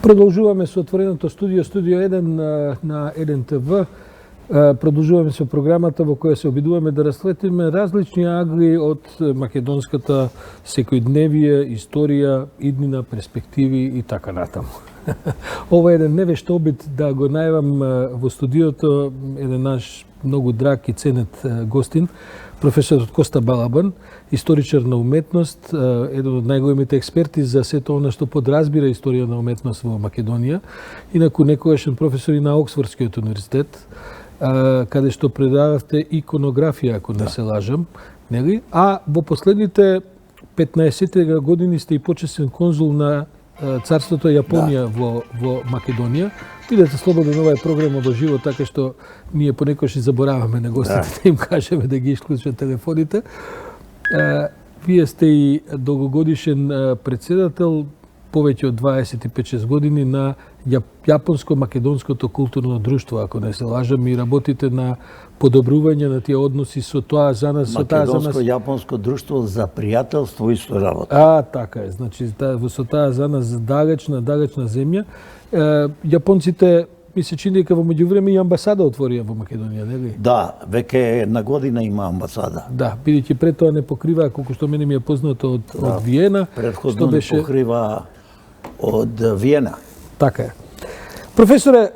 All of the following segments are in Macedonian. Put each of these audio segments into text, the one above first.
Продолжуваме со отвореното студио 1 на ЕДН-ТВ. Продолжуваме со програмата во која се обидуваме да расследиме различни агли од македонската секојдневие, историја, иднина, перспективи и така натаму. Ова е еден невешт обид да го најавам во студиото еден наш многу драг и ценет гостин, професорот Коста Балабан, историчар на уметност, еден од најголемите експерти за сето она што подразбира историја на уметност во Македонија, инаку некогашен професор и на Оксфордскиот универзитет, каде што предававте иконографија, ако не се лажам, нели? А во последните 15 години сте и почесен конзул на царството Јапонија во Македонија. Бидете слободен, ова е програма во живо, така што ние понекогаш и забораваме на гостите да им кажеме да ги исклучат телефоните. Вие сте и долгогодишен председател, повеќе од 25-6 години на Јапонско-македонското културно друштво, ако не се лажам, и работите на подобрување на тие односи со тоа за нас, Македонско-јапонско друштво за пријателство и соработа. Така е. Значи со таа за нас далечна земја. Јапонците ми се чини дека во меѓувреме и амбасада отворија во Македонија, нели? Да, веќе една година има амбасада. Да, бидејќи пред тоа не покрива, колку што мене ми е познато од Виена, предходно не покрива од Виена. Така е. Професоре,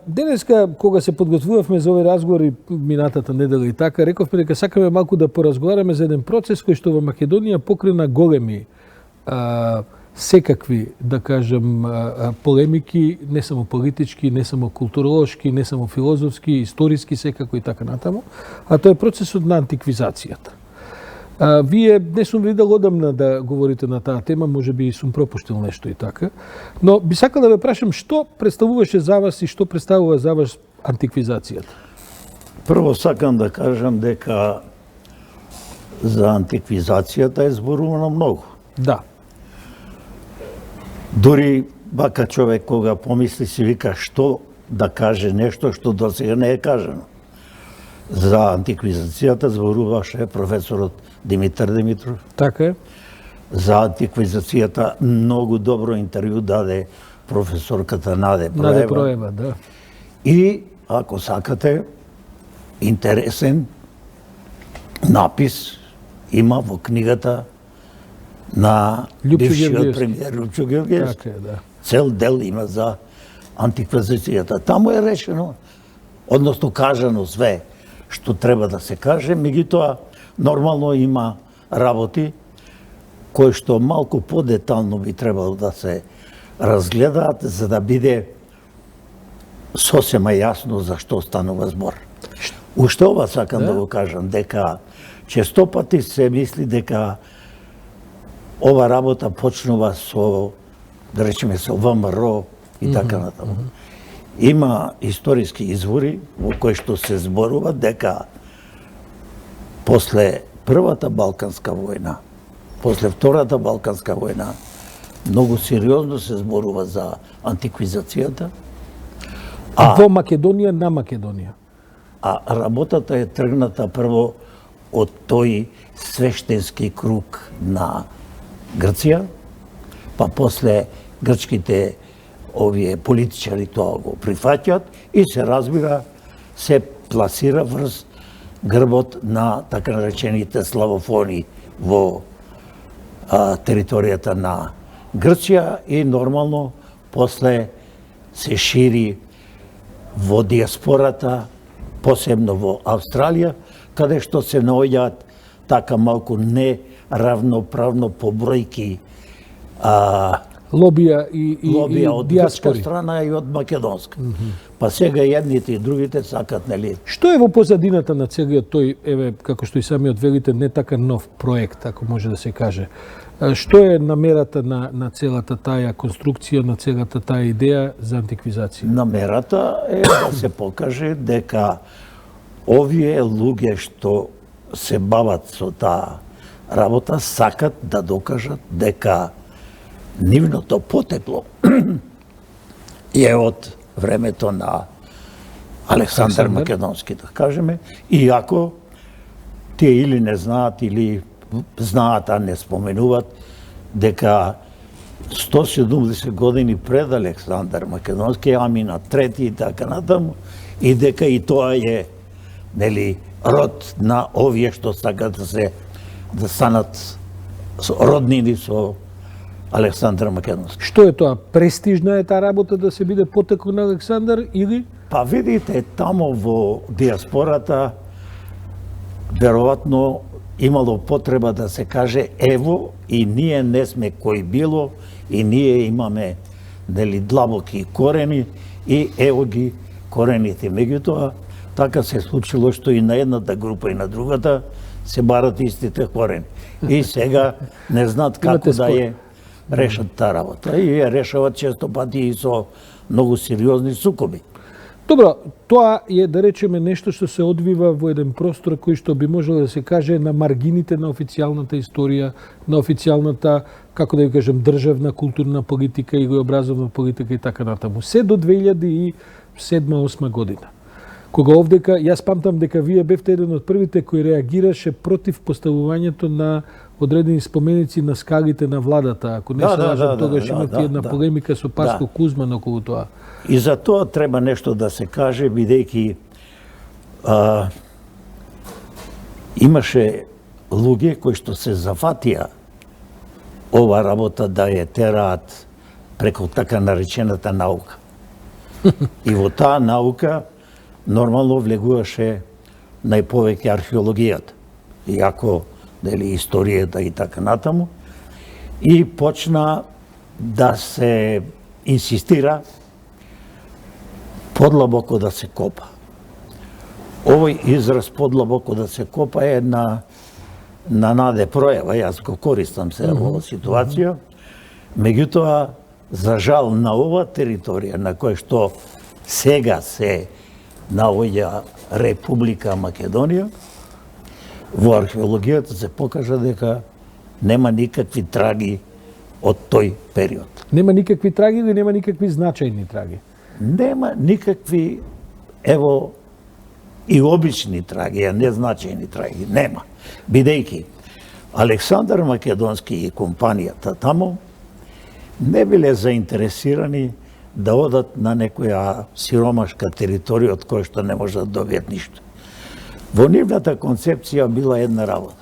денеска кога се подготвувавме за овој разговор и минатата недела и така, рековме дека сакаме малку да поразговараме за еден процес кој што во Македонија покрена големи секакви, да кажем, полемики, не само политички, не само културолошки, не само филозофски, историски, секако и така натаму, а тоа е процесот на антиквизацијата. Вие не сум видел одамна да говорите на таа тема, може би сум пропуштил нешто и така, но би сакал да ве прашам што представуваше за вас и што представува за вас антиквизацијата? Прво сакам да кажам дека за антиквизацијата е зборувано многу. Да. Дури бака човек кога помисли си вика што да каже нешто што досега не е кажано. За антиквизацијата зборуваше професорот Димитар Димитров. Така е. За антиквизацијата многу добро интервју даде професорката Наде Проева, да. И, ако сакате, интересен напис има во книгата на бившиот премиер Лјупчо Георгиевски. Така е, да. Цел дел има за антиквизацијата. Таму е решено, односно кажано све што треба да се каже, меѓутоа нормално има работи кои што малку подетално би требало да се разгледаат за да биде сосема јасно за што станува збор. Уште ова сакам да го кажам, дека често пати се мисли дека ова работа почнува со, да речеме, со ВМРО и така натаму. Има историски извори во кои што се зборува дека после Првата Балканска војна, после Втората Балканска војна, многу сериозно се зборува за антиквизацијата. Во Македонија, на Македонија. А работата е тргната прво од тој свештенски круг на Грција, па после грчките овие политичари тоа го прифаќаат и се разбира, се пласира врз грбот на така наречените славофони во територијата на Грција и нормално после се шири во диаспората, посебно во Австралија, каде што се наоѓаат така малку неравноправно по бројки лобија и од грчка страна и од македонска. Па сега едните и другите сакат, нели? Што е во позадината на целиот тој, еве, како што и самиот велите, не така нов проект, ако може да се каже? Што е намерата на целата таа конструкција, на целата таа идеја за антиквизација? Намерата е да се покаже дека овие луѓе што се бават со таа работа сакат да докажат дека нивното потекло е од времето на Александар Македонски, да кажеме, иако тие или не знаат, или знаат, а не споменуваат, дека 170 години пред Александар Македонски, ами на трети и така натаму, и дека и тоа е, нели, род на овие што сакат да станат роднини со Александар Македонски. Што е тоа? Престижна е таа работа да се биде потекло на Александар или? Па видите, тамо во диаспората веројатно имало потреба да се каже ево и ние не сме кој било и ние имаме, нели, длабоки корени и ево ги корените. Меѓутоа, така се случило што и на едната група и на другата се барат истите корени. И сега не знаат како да ја решат таа работа. И ја решават често пати и со многу сериозни сукоби. Добро, тоа е, да речеме, нешто што се одвива во еден простор кој што би можело да се каже на маргините на официјалната историја, на официјалната, како да ја кажем, државна културна политика или образовна политика и така натаму. Се до 2007-2008 година. Кога овдека, јас памтам дека вие бевте еден од првите кој реагираше против поставувањето на одредени споменици на скалите на владата. Ако не се лажам, тогаш имате една полемика со Паско Кузман околу тоа. И за тоа треба нешто да се каже, бидејќи имаше луѓе кои што се зафатија ова работа да ја тераат преку така наречената наука. И во таа наука нормално влегуваше најповеќе археологијата, иако дали историјата и така натаму, и почна да се инсистира подлабоко да се копа. Овој израз подлабоко да се копа е на наде пројава, јас го користам се во ситуација, меѓутоа, за жал на ова територија на која што сега се наоѓа Република Македонија, во археологијата се покажа дека нема никакви траги од тој период. Нема никакви траги или нема никакви значајни траги? Нема никакви, ево, и обични траги, а незначајни траги. Нема. Бидејќи Александар Македонски и компанијата тамо не биле заинтересирани да одат на некоја сиромашка територија од која што не може да добијат ништо. Во нивната концепција била една работа.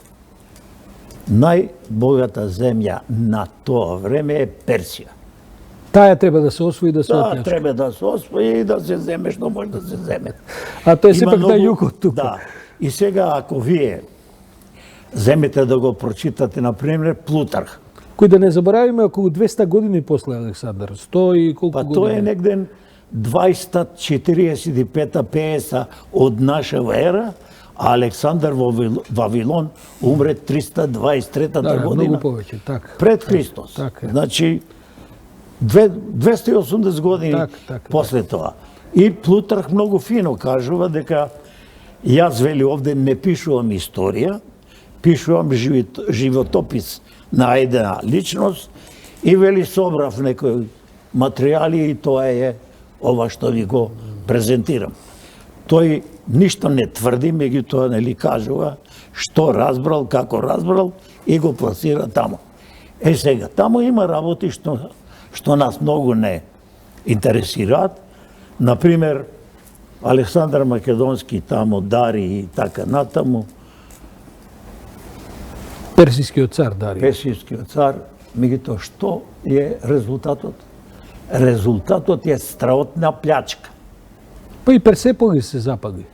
Најбогата земја на тоа време е Персија. Таа треба да се освои, да се Да, треба да се освои и да се земе што може да се земе. А тоа е сепак на југот тука. Да. И сега ако вие земете да го прочитате, например, Плутарх. Кој, да не заборавиме, околу 200 години после Александар. 100 и колку години? Па тоа е негден 245-50 од нашава ера, а Александар во Вавилон умре 323 година. Многу повеќе, така. Пред Христос. Така. Значи 280 години после тоа. И Плутарх многу фино кажува дека јас, вели, овде не пишувам историја, пишувам животопис на една личност и, вели, собрав некои материјали и тоа е ова што ви го презентирам. Тој ништо не тврди, меѓутоа, нели, кажува што разбрал, како разбрал и го пласира тамо. Е, сега, тамо има работи што нас многу не интересираат. Например, Александар Македонски тамо Дари и така натаму. Персискиот цар Дари. Персискиот цар, меѓутоа, што е резултатот? Резултатот е страотна плячка. Па и Персеполис се запали.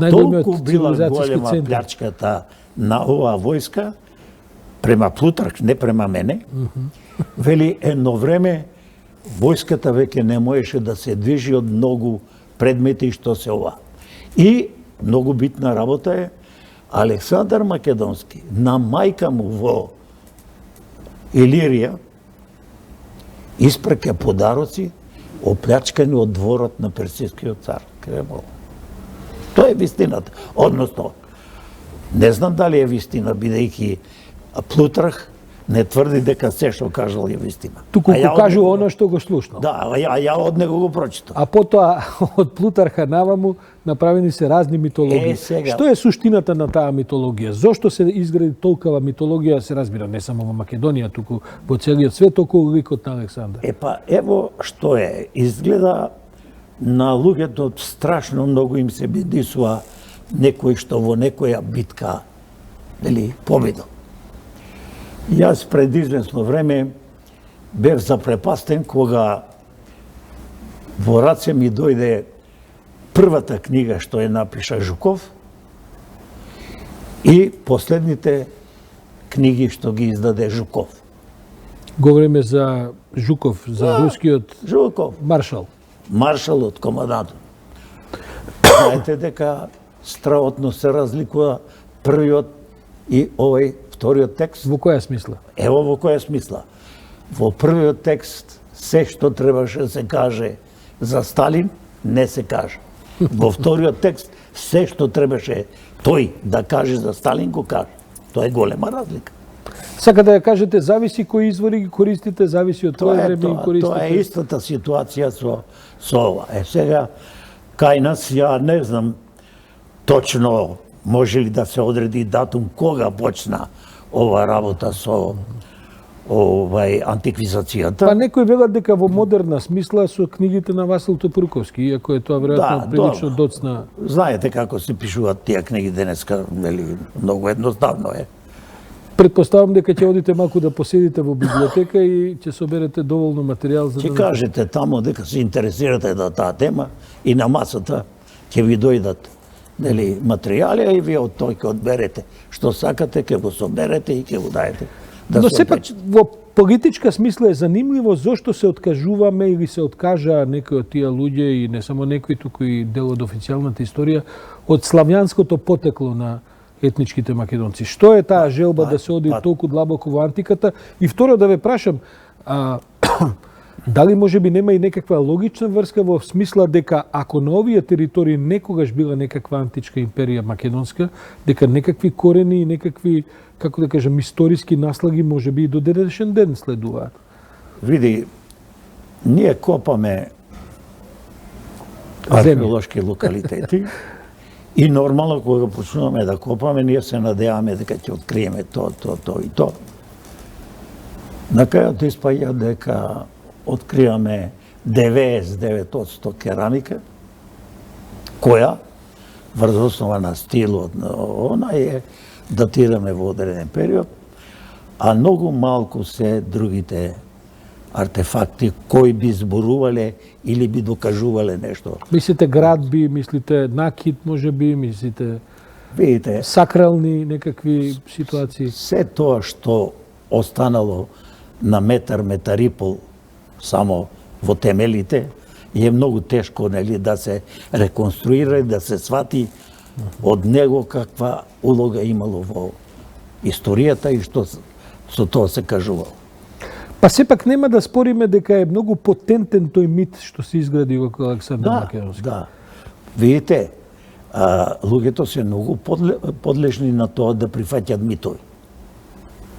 Толку била голема плячката на оваа војска, према Плутарх, не према мене, вели, едно време војската веќе не можеше да се движи од многу предмети што се ова. И многу битна работа е Александар Македонски на мајка му во Илирија испраќа подароци оплячкани од дворот на персискиот цар Кремол. Тоа е вистината. Односно, не знам дали е вистина, бидејќи Плутарх не тврди дека се што кажал е вистина. Туку А ја го од кажу него- оно што го слушнал. Да, а ја од него го прочитав. А потоа од Плутарха наваму направени се разни митологии. сега- Што е суштината на таа митологија? Зошто се изгради толкова митологија, се разбира, не само во Македонија, туку во целиот свет околу ликот на Александар? Па, ево што е. Изгледа на луѓето страшно многу им се бидисува некој што во некоја битка победил. Јас пред известно време бев запрепастен кога во раце ми дојде првата книга што е напиша Жуков и последните книги што ги издаде Жуков. Говориме за Жуков, за рускиот Жуков, маршал. маршалот, командантот. Знаете дека стравотно се разликува првиот и овој вториот текст? Во која смисла? Ево во која смисла. Во првиот текст се што требаше да се каже за Сталин не се каже. Во вториот текст се што требаше тој да каже за Сталин го каже. Тоа е голема разлика. Сака да ја кажете, зависи кои извори ги користите, зависи од Тоа тоа е време ги тоа, користите. тоа е истата ситуација со ова. Сега кај нас ја не знам точно може ли да се одреди датум кога почна ова работа со антиквизацијата. Па некои велат дека во модерна смисла со книгите на Васил Топурковски, иако е тоа веројатно Да, прилично добро. доцна. Знаете како се пишуваат тие книги денеска, нели, многу едноставно е. Предпоставам дека ќе одите малку да поседите во библиотека и ќе соберете доволно материјал за Ќе да кажете тамо дека се интересирате да таа тема и на масата ќе ви дојдат нели материјали, а и вие од тој ќе одберете што сакате, ќе го соберете и ќе го даете. Да Но се сепак опече. во политичка смисла е занимливо зошто се откажуваме или се откажа некои од тие луѓе и не само некои, туку и дел од официјалната историја од славјанското потекло на етничките македонци. Што е таа желба да се оди толку длабоко во антиката? И второ да ве прашам, дали може би нема и некаква логична врска во смисла дека ако на овие територии некогаш била некаква античка империја македонска, дека некакви корени и некакви, како да кажам, историски наслаги може би и до денешен ден следуваат? Види, ние копаме Земја. археолошки локалитети и нормално кога почнуваме да копаме, ние се надеваме дека ќе откриеме тоа и тоа. На крајот испаѓа дека откриваме 99% керамика, која врз основа на стилот на она е датираме во одреден период, а многу малку се другите артефакти кои би зборувале или би докажувале нешто. Мислите градби, мислите накид, може би, мислите Видите, сакрални некакви ситуации? се тоа што останало на метар и пол само во темелите е многу тешко нели да се реконструира и да се свати од него каква улога имало во историјата и што со тоа се кажувало. Па сепак нема да спориме дека е многу потентен тој мит што се изгради околу Александар Македонски. Да. Видите, луѓето се многу подлежни на тоа да прифаќаат митови.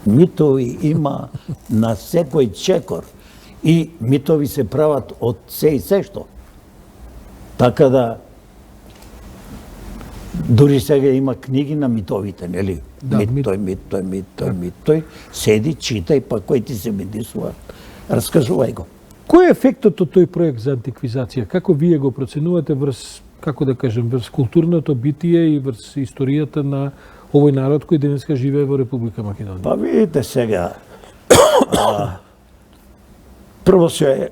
Митови има на секој чекор и митови се прават од се и се што. Така да дури сега има книги на митовите, нели? Да, тој, седи, читай, па кој ти се бидисува, раскажувај го. Кој е ефектот од тој проект за антиквизација? Како вие го проценувате врз, како да кажем, врз културното битие и врз историјата на овој народ кој денеска живее во Република Македонија? Па видите сега, прво се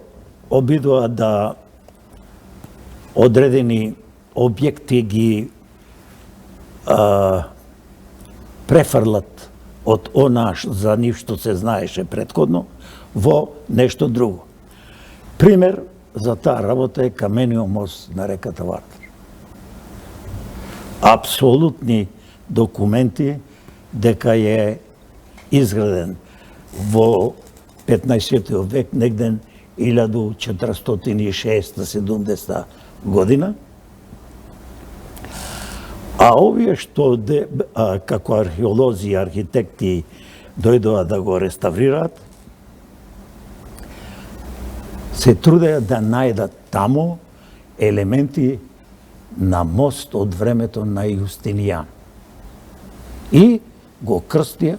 обидува да одредени објекти ги префрлат од она за нив што се знаеше претходно во нешто друго. Пример за таа работа е камениот мост на реката Вардар. Апсолутни документи дека е изграден во 15 век, негден 1460-70 година. А овие што како археолози и архитекти дојдоа да го реставрираат, се трудеа да најдат таму елементи на мост од времето на Јустинијан. И го крстија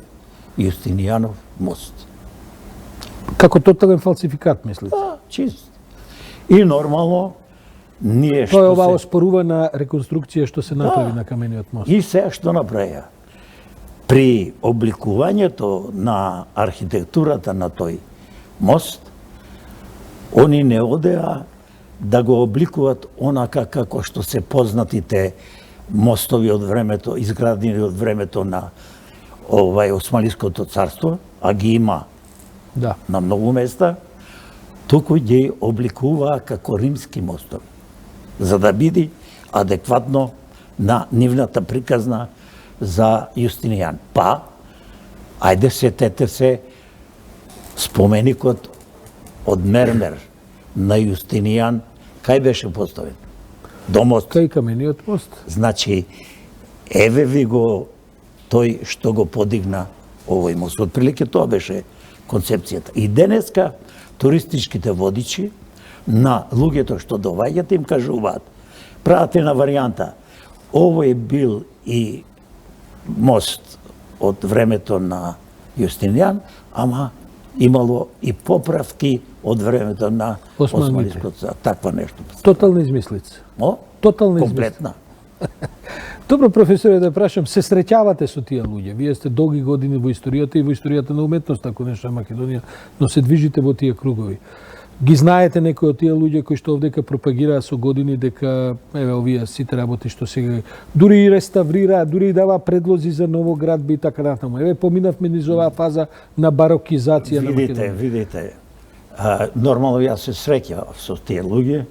Јустинијанов мост. Како тотален фалсификат, мислите? Да, чист. И нормално, ние Тоа е оваа се... оспорувана реконструкција што се направи на камениот мост. И се што направија. При обликувањето на архитектурата на тој мост, они не одеа да го обликуваат онака како што се познатите мостови од времето, изградени од времето на Османското царство, а ги има Да. на многу места, туку ги обликуваа како римски мостови, за да биде адекватно на нивната приказна за Јустинијан. Па, ајде сетете се споменикот од Мермер на Јустинијан, кај беше поставен? До мост. Кај камениот мост? Значи, еве ви го тој што го подигна овој мост. Отприлике тоа беше концепцијата. И денеска туристичките водичи на луѓето што доаѓаат им кажуваат, прават една варијанта. Овој бил и мост од времето на Јустинијан, ама имало и поправки од времето на Османите. Османското, таква нешто. Тотална измислица. О, Тотална комплетна. Добро, професоре, да прашам, се среќавате со тие луѓе? Вие сте долги години во историјата и во историјата на уметноста, ако нешто е Македонија, но се движите во тие кругови. Ги знаете некои од тие луѓе кои што овдека пропагираа со години дека еве овие сите работи што сега дури и реставрираа, дури и дава предлози за ново градби и така натаму. Еве поминавме низ оваа фаза на барокизација на Македонија. Видите, нормално јас се среќавав со тие луѓе,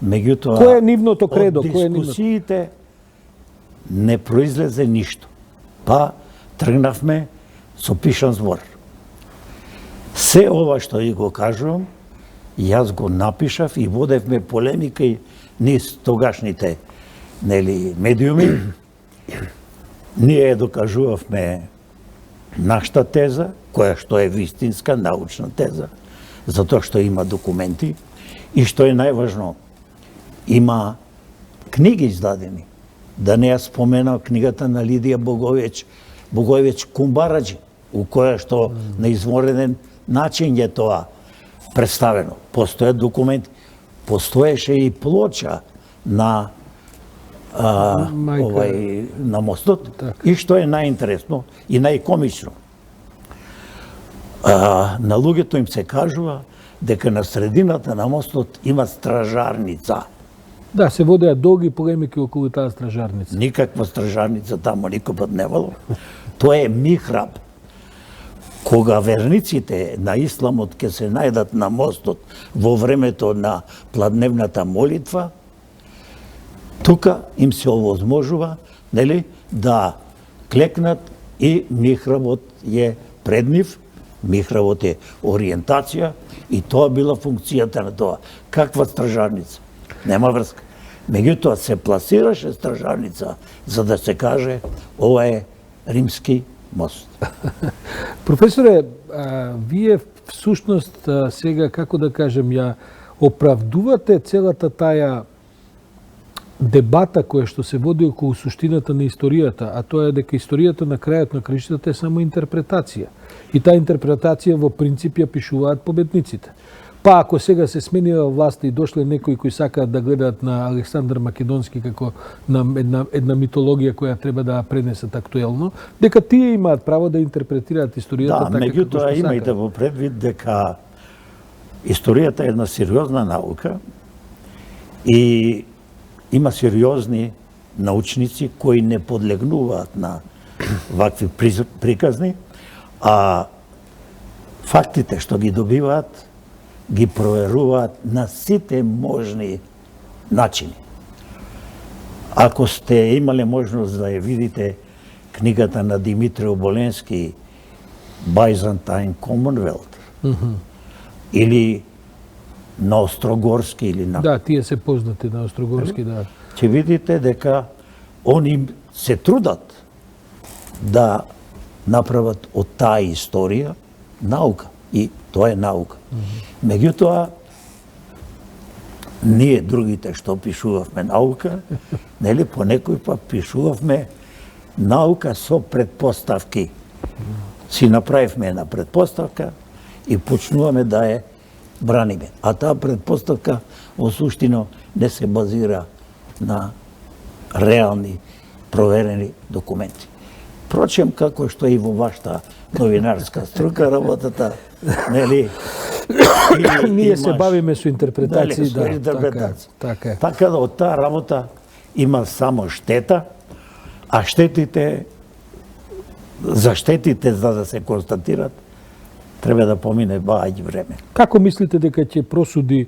меѓутоа Кој е нивното кредо? од Кој е нивното? дискусиите не произлезе ништо. Па тргнавме со пишан збор. Се ова што ја го кажувам, јас го напишав и водевме полемика и низ тогашните медиуми. Ние докажувавме нашата теза, која што е вистинска научна теза, затоа што има документи и што е најважно, има книги издадени. Да не ја споменав книгата на Лидија Богојвеќ Кумбараџи, у која што на извореден начин е тоа представено. Постојат документи. Постоеше и плоча на на мостот. И што е најинтересно и најкомично, на луѓето им се кажува дека на средината на мостот има стражарница. Да, се водеа долги полемики околу таа стражарница. Никаква стражарница таму никогаш не било. Тоа е михраб. Кога верниците на исламот ќе се најдат на мостот во времето на пладневната молитва, тука им се овозможува, нели, да клекнат и михработ е пред нив, михработ е ориентација и тоа била функцијата на тоа. Каква стражарница? Нема врска. Меѓутоа се пласираше стражарница за да се каже ова е римски мост. Професоре, вие всушност сега, како да кажем, ја оправдувате целата таја дебата која што се води околу суштината на историјата, а тоа е дека историјата на крајот на краиштата е само интерпретација. И таа интерпретација во принцип ја пишуваат победниците. Па ако сега се сменила власта и дошле некои кои сакаат да гледаат на Александар Македонски како на една митологија која треба да ја пренесат актуелно, дека тие имаат право да интерпретираат историјата така како што сакаат. Да, меѓутоа имајте во предвид дека историјата е една сериозна наука и има сериозни научници кои не подлегнуваат на вакви приказни, а фактите што ги добиваат ги проверуваат на сите можни начини. Ако сте имале можност да ја видите книгата на Димитри Оболенски Byzantine Commonwealth, или на Острогорски или на... Да, тие се познати на Острогорски, да. Ќе видите дека они се трудат да направат од таа историја наука. И тоа е наука. Меѓутоа, ние другите што пишувавме наука, нели по некој пат пишувавме наука со предпоставки. Си направивме една предпоставка и почнуваме да ја браниме. А таа предпоставка во суштина не се базира на реални, проверени документи. Впрочем, како што и во вашата новинарска струка работата, нели? Ние се бавиме со интерпретации, со интерпретации. Така е. Така да од таа работа има само штета, а за штетите за да се констатират, треба да помине баѓа време. Како мислите дека ќе просуди,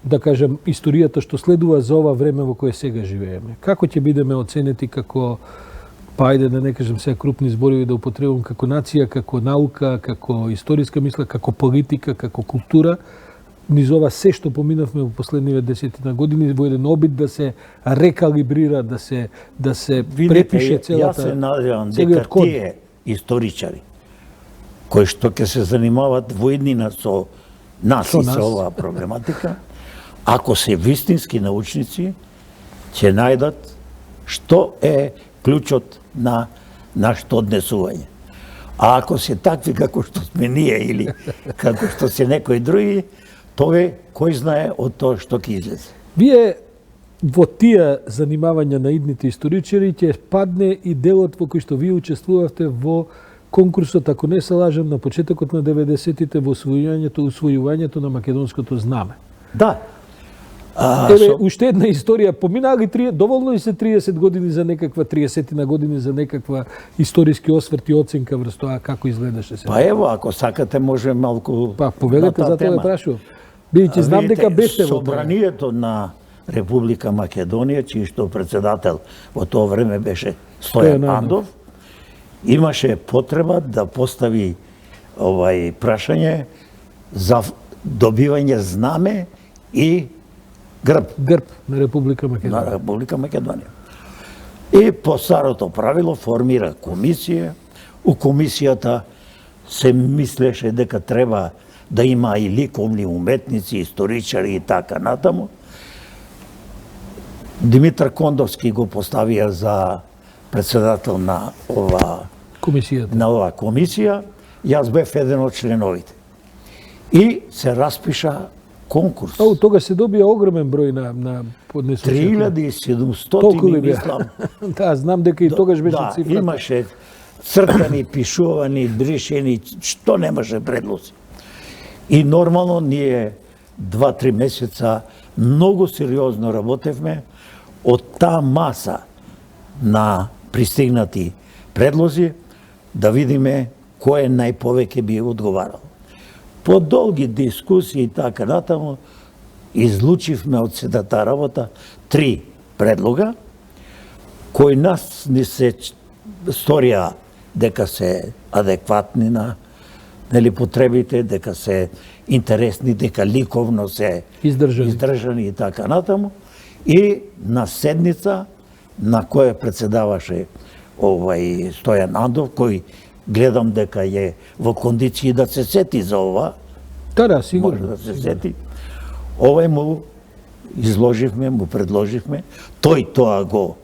да кажем, историјата што следува за ова време во кое сега живееме? Како ќе бидеме оценети како, па ајде да не кажем сега крупни зборови да употребувам, како нација, како наука, како историска мисла, како политика, како култура, низ ова се што поминавме во последниве 10 години во еден обид да се рекалибрира, да се препише целата. Јас се надевам дека тие историчари кои што ќе се занимаваат во иднина со нас и со оваа проблематика, ако се вистински научници, ќе најдат што е клучот на нашето однесување. А ако се такви како што сме ние или како што се некои други, тоа кој знае од тоа што ќе излезе. Вие во тие занимавања на идните историчари ќе падне и делот во кој што вие учествувавте во конкурсот, ако не се лажам, на почетокот на 90-тите во усвојувањето на македонското знаме. Да. Уште една историја, поминаа ли доволно ли се 30 години за некаква 30 години за некаква историски осврт и оценка врз тоа како изгледаше се? Па ево, ако сакате може малку Па повелете, затоа ја прашувам. Бидејќи знам дека бевте во тоа. Собранието на Република Македонија, чиј што председател во тоа време беше Стојан Андов, имаше потреба да постави прашање за добивање знаме и грб на Република Македонија. На Република Македонија. И по старото правило формира комисија. У комисијата се мислеше дека треба да има и ликовни уметници, историчари и така натаму. Димитар Кондовски го поставија за председател на оваа комисија. Јас бев еден од членовите. И се распиша конкурс. Тога се добија огромен број на поднесувачи. 3700 мислам. Да, знам дека и тогаш беше цифрата. Да, имаше цртани, пишувани, бришени, што немаше предлози. И нормално ние 2-3 месеца многу сериозно работевме од таа маса на пристигнати предлози да видиме кој најповеќе би одговарал. По долги дискусии и така натаму излучивме од сетата работа 3 предлога кои нас ни се сторија дека се адекватни на потребите, дека се интересни, дека ликовно се издржани и така натаму. И на седница на која председаваше Стојан Андов, кој гледам дека е во кондиции да се сети за ова. Да, сигурно. Може да се сети. Овај му изложивме, му предложивме. Тој тоа го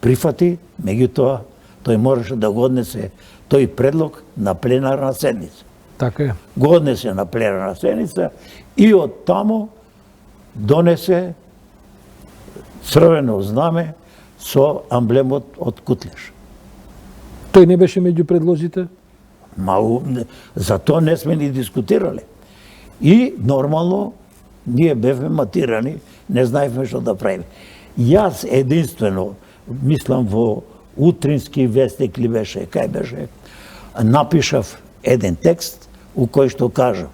прифати, меѓутоа тој можеше да го однесе тој предлог на пленарна седница. Така е. Го однесе на пленарна седница и од таму донесе црвено знаме со амблемот од Кутлеш. Тој не беше меѓу предлозите? За тоа не сме ни дискутирале. И нормално ние бевме матирани, не знаевме што да правиме. Јас единствено, мислам во утрински вестник ли беше, кај беше, напишав еден текст у кој што кажав: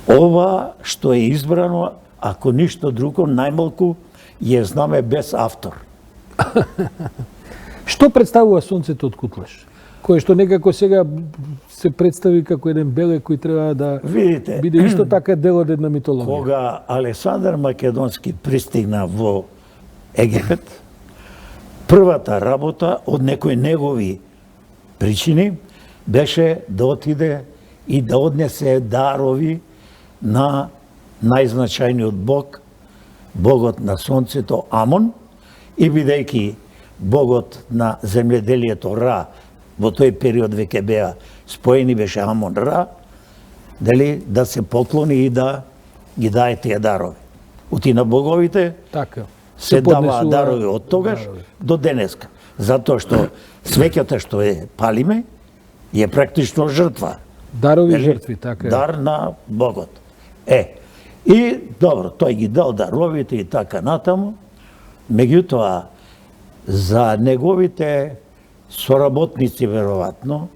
ова што е избрано, ако ништо друго, најмалку е знаме без автор. Што представува сонцето од Кутлеш? Кое што некако сега се представи како еден белек кој треба да биде исто така дел од една митологија. Кога Александар Македонски пристигна во Египет, првата работа од некои негови причини беше да отиде и да однесе дарови на најзначајниот бог, богот на сонцето Амон, и бидејќи богот на земјоделието Ра во тој период веќе беа споени, беше Амон Ра, дали да се поклони и да ги даде тие дарови. Утина боговите Така. се даваа поднесува дарови од тогаш дарови. до денеска. Затоа што свеќата што е палиме е практично жртва. Дарови и Нели? жртви, така е. Дар на Богот. И добро, тој ги дал даровите и така натаму, меѓутоа за неговите соработници веројатно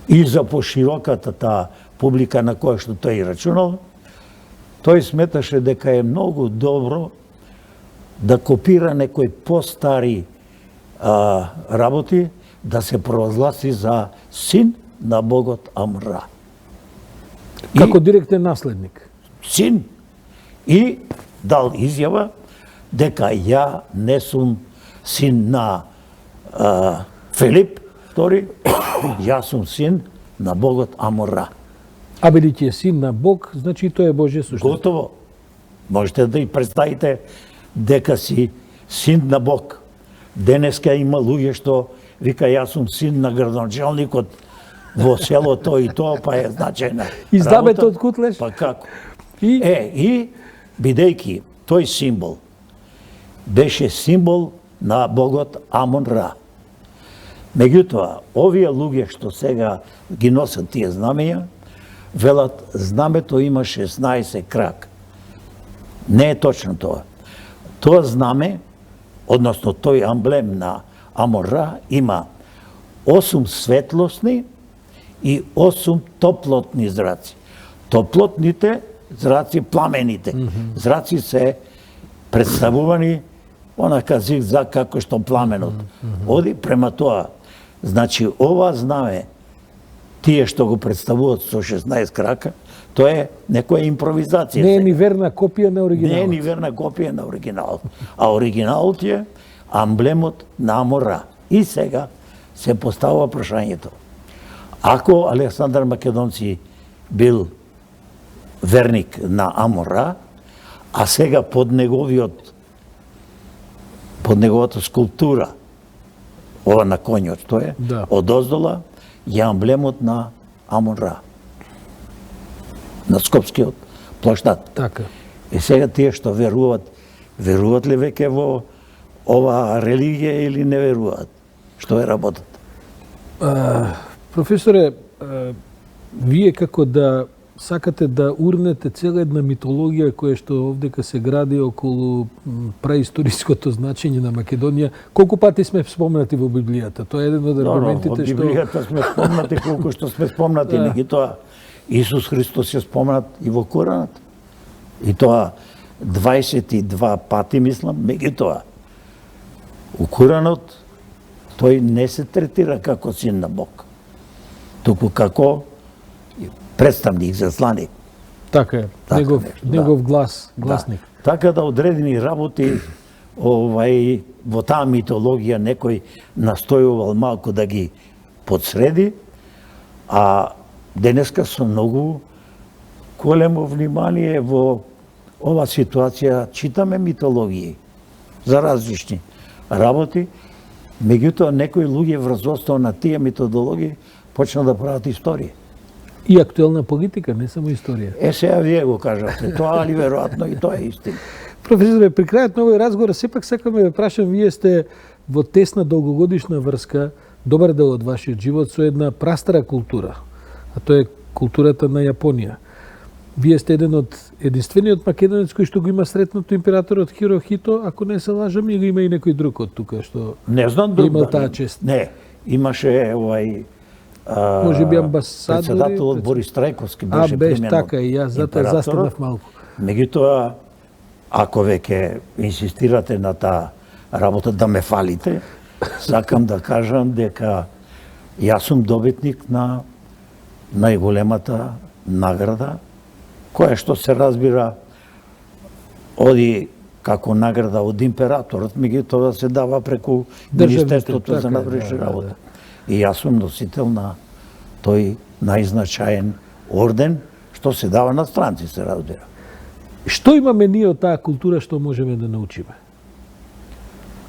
и за пошироката таа публика на која што тој рачунал, тој сметаше дека е многу добро да копира некои постари работи, да се провозгласи за син на богот Амра. Како директен наследник. Син. И дал изјава дека ја не сум син на Филип II, јас сум син на богот Амора. А бидејќи е син на Бог, значи и тој е Божја суштина. Готово. Можете да и представите дека си син на Бог. Денеска има луѓе што вика јас сум син на градоначалникот во селото и тоа, па е значајна Издабето работа. од Кутлеш? Па како? И И бидејќи тој символ беше символ на богот Амон Ра. Меѓутоа, овие луѓе што сега ги носат тие знамења, велат знамето има 16 крак. Не е точно тоа. Тоа знаме, односно тој амблем на Амон Ра има 8 светлосни и 8 топлотни зраци. Топлотните зраци, пламените зраци се представувани онака зигзаг како што пламенот оди према тоа. Значи, ова знаме, тие што го представуваат со 16 крака, тоа е некоја импровизација. не е ни верна копија на Не е оригиналот. ни верна копија на оригиналот. А оригиналот е амблемот на Амора. И сега се поставува прашањето. Ако Александар Македонци бил верник на Амора, а сега под неговата скулптура, ова на конјот, тоа е, Да. од оздола, е амблемот на Амон-Ра, на Скопскиот плоштад. Така. И сега тие што веруваат ли веќе во ова религија или не веруваат? Што е работата? Професоре, вие како да сакате да урнете цела една митологија која што овдека се гради околу праисториското значење на Македонија, колку пати сме спомнати во Библијата? Тоа е еден од аргументите Во што... Библијата сме спомнати колку што сме спомнати, меѓутоа Исус Христос е спомнат и во Коранот. И тоа 22 пати, мислам, меѓутоа у Коранот тој не се третира како син на Бог, туку како представник, засланик. Така е, Така негов, нешто, негов глас, гласник. Да. Така да одредени работи во таа митологија некој настојувал малку да ги подсреди, а денеска со многу големо внимание во ова ситуација читаме митологии за различни работи, меѓутоа некои луѓе врз основа на тие методологии почна да прават историја. И актуелна политика, не само историја. Сега вие го кажавте тоа, али веројатно и тоа е истина. Професоре, при крајот на овој разговор, сепак сакам да ве прашам, вие сте во тесна долгогодишна врска, добар дел од вашиот живот со една прастара култура, а тоа е културата на Јапонија. Вие сте еден од единствениот македонец кој што го има сретнато императорот Хирохито, ако не се лажам, или има и некој друг од тука што Не знам друг имал дали. таа чест. Не, имаше Може би амбасадори, председателот Борис Трајковски А, беше беше примен така од и јас затоа императорот. застанав малку. Меѓутоа, ако веќе инсистирате на таа работа да ме фалите, сакам да кажам дека јас сум добитник на најголемата награда, која што се разбира оди како награда од императорот, меѓутоа се дава преку Државните, Министерството така за е, надворешни да, работи. и јас сум носител на тој најзначаен орден што се дава на странци, се разбира. Што имаме ние од таа култура што можеме да научиме?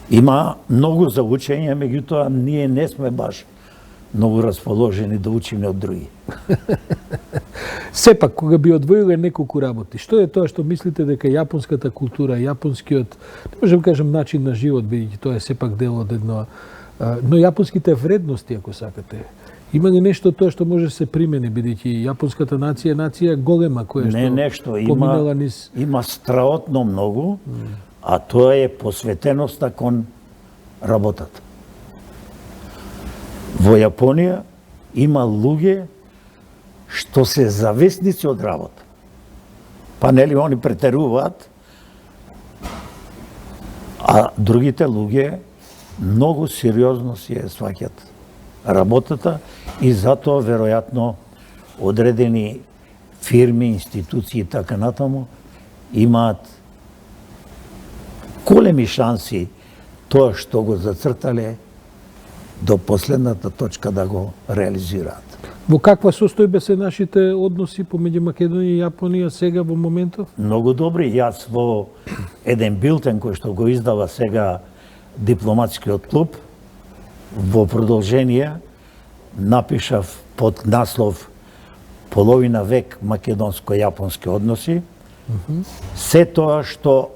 Има многу за учење, меѓутоа ние не сме баш многу расположени да учиме од други. Сепак, кога би одвоиле неколку работи, што е тоа што мислите дека јапонската култура, јапонскиот, не можем кажем начин на живот, бидејќи тоа е сепак дел од едно, но јапонските вредности, ако сакате, има ли нешто тоа што може да се примени, бидејќи јапонската нација е нација голема, која што Не нешто, поминала низ... има страотно многу, а тоа е посветеноста кон работата. Во Јапонија има луѓе што се зависници од работа. Па нели они претеруваат, а другите луѓе многу сериозно си ја сваќат работата и затоа веројатно одредени фирми, институции и така натаму имаат големи шанси тоа што го зацртале до последната точка да го реализираат. Во каква состојба се нашите односи помеѓу Македонија и Јапонија сега во моментов? Многу добри. Јас во еден билтен кој што го издава сега дипломатскиот клуб, во продолжение напишав под наслов Половина век македонско-јапонски односи. Се тоа што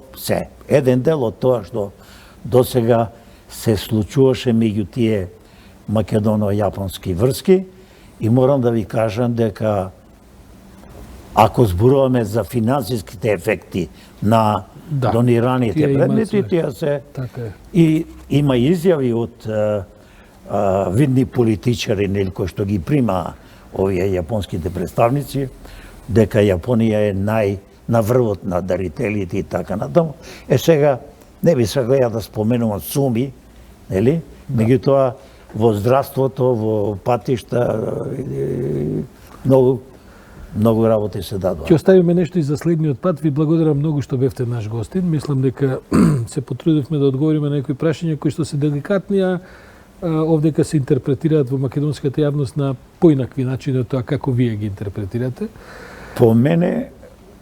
еден дел од тоа што досега се случуваше меѓу тие македоно-јапонски врски, и морам да ви кажам дека ако зборуваме за финансиските ефекти на донираните предмети, тие се и има изјави од видни политичари нели кои што ги прима овие јапонските представници дека Јапонија е на врвот на дарителите и така натаму. Сега не би сакал да споменувам суми, нели? Меѓутоа во здравството, во патишта, многу работи се дадува. Ќе оставиме нешто и за следниот пат. Ви благодарам многу што бевте наш гостин. Мислам дека се потрудивме да одговориме на некои прашања кои што се деликатни, а овдека се интерпретираат во македонската јавност на поинакви начини од тоа како вие ги интерпретирате. По мене,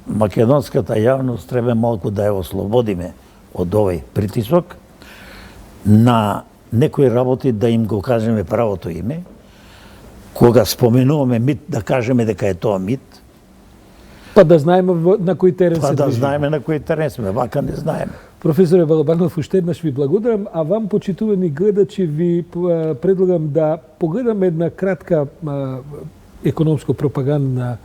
македонската јавност треба малку да ја ослободиме од овој притисок на некои работи да им го кажеме правото име. Кога споменуваме мит, да кажеме дека е тоа мит. Па да знаеме на кој терен се движиме. Па да знаеме на кој терен сме, вака не знаеме. Професоре Балабанов, уште еднаш ви благодарам, а вам, почитувани гледачи, ви предлагам да погледаме една кратка економско-пропагандна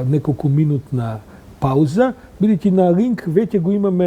неколку минутна пауза, бидејќи на линк веќе го имаме